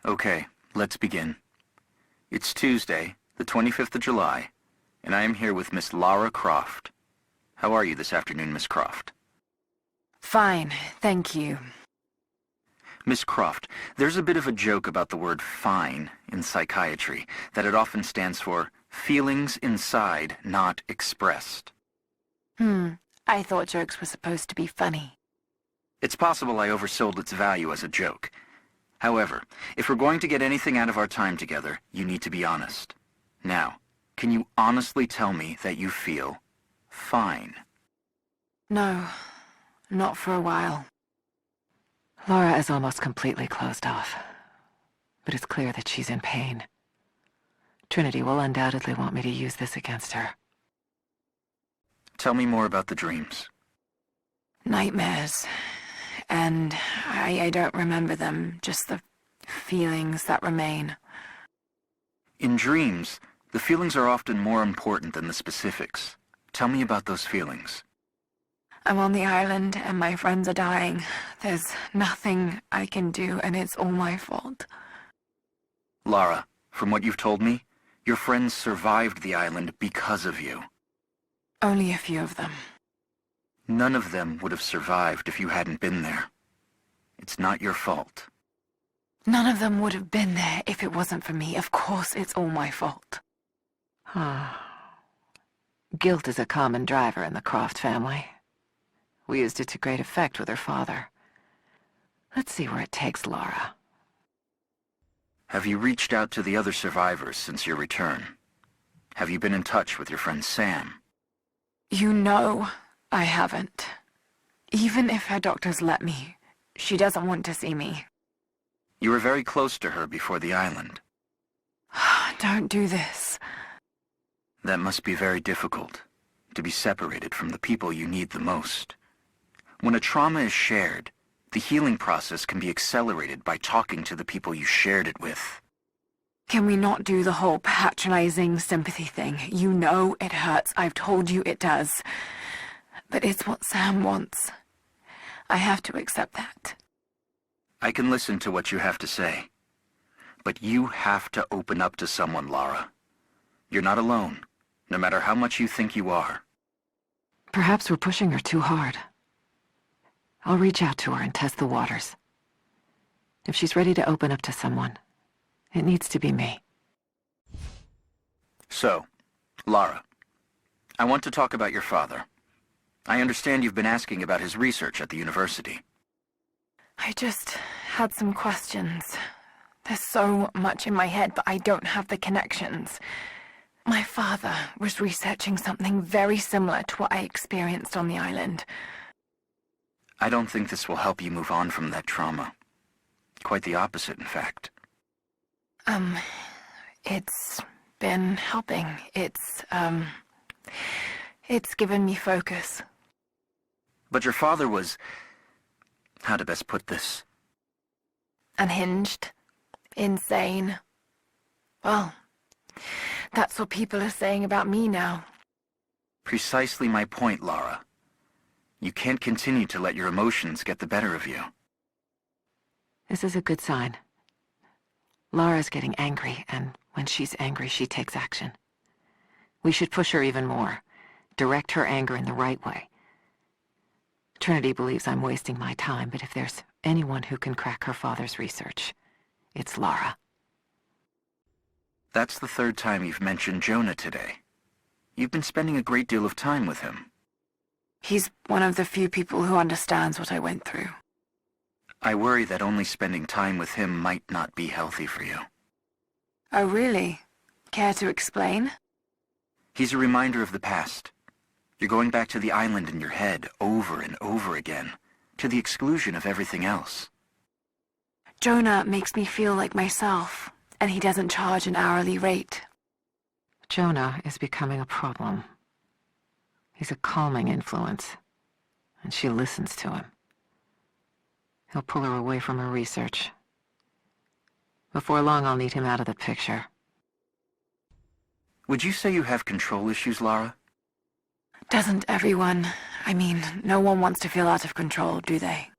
Okay, let's begin. It's Tuesday, the 25th of July, and I am here with Miss Lara Croft. How are you this afternoon, Miss Croft? Fine, thank you. Miss Croft, there's a bit of a joke about the word fine in psychiatry, that it often stands for feelings inside not expressed. I thought jokes were supposed to be funny. It's possible I oversold its value as a joke. However, if we're going to get anything out of our time together, you need to be honest. Now, can you honestly tell me that you feel fine? No, not for a while. Laura is almost completely closed off, but it's clear that she's in pain. Trinity will undoubtedly want me to use this against her. Tell me more about the dreams. Nightmares. And I don't remember them, just the feelings that remain. In dreams, the feelings are often more important than the specifics. Tell me about those feelings. I'm on the island and my friends are dying. There's nothing I can do and it's all my fault. Lara, from what you've told me, your friends survived the island because of you. Only a few of them. None of them would have survived if you hadn't been there. It's not your fault. None of them would have been there if it wasn't for me. Of course it's all my fault. Guilt is a common driver in the Croft family. We used it to great effect with her father. Let's see where it takes Laura. Have you reached out to the other survivors since your return? Have you been in touch with your friend Sam? You know I haven't. Even if her doctors let me, she doesn't want to see me. You were very close to her before the island. Don't do this. That must be very difficult, to be separated from the people you need the most. When a trauma is shared, the healing process can be accelerated by talking to the people you shared it with. Can we not do the whole patronizing sympathy thing? You know it hurts. I've told you it does. But it's what Sam wants. I have to accept that. I can listen to what you have to say. But you have to open up to someone, Lara. You're not alone, no matter how much you think you are. Perhaps we're pushing her too hard. I'll reach out to her and test the waters. If she's ready to open up to someone, it needs to be me. So, Lara, I want to talk about your father. I understand you've been asking about his research at the university. I just had some questions. There's so much in my head, but I don't have the connections. My father was researching something very similar to what I experienced on the island. I don't think this will help you move on from that trauma. Quite the opposite, in fact. It's been helping. It's given me focus. But your father was... how to best put this? Unhinged. Insane. Well, that's what people are saying about me now. Precisely my point, Lara. You can't continue to let your emotions get the better of you. This is a good sign. Lara's getting angry, and when she's angry, she takes action. We should push her even more. Direct her anger in the right way. Trinity believes I'm wasting my time, but if there's anyone who can crack her father's research, it's Lara. That's the third time you've mentioned Jonah today. You've been spending a great deal of time with him. He's one of the few people who understands what I went through. I worry that only spending time with him might not be healthy for you. Oh, really? Care to explain? He's a reminder of the past. You're going back to the island in your head over and over again, to the exclusion of everything else. Jonah makes me feel like myself, and he doesn't charge an hourly rate. Jonah is becoming a problem. He's a calming influence, and she listens to him. He'll pull her away from her research. Before long, I'll need him out of the picture. Would you say you have control issues, Lara? Doesn't everyone? I mean, no one wants to feel out of control, do they?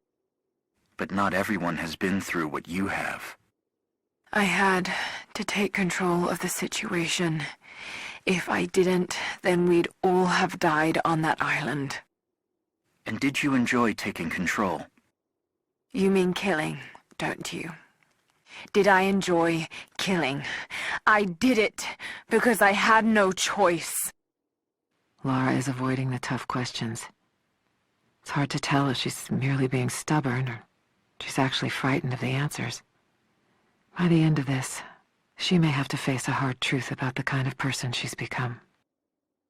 But not everyone has been through what you have. I had to take control of the situation. If I didn't, then we'd all have died on that island. And did you enjoy taking control? You mean killing, don't you? Did I enjoy killing? I did it because I had no choice. Laura is avoiding the tough questions. It's hard to tell if she's merely being stubborn or she's actually frightened of the answers. By the end of this, she may have to face a hard truth about the kind of person she's become.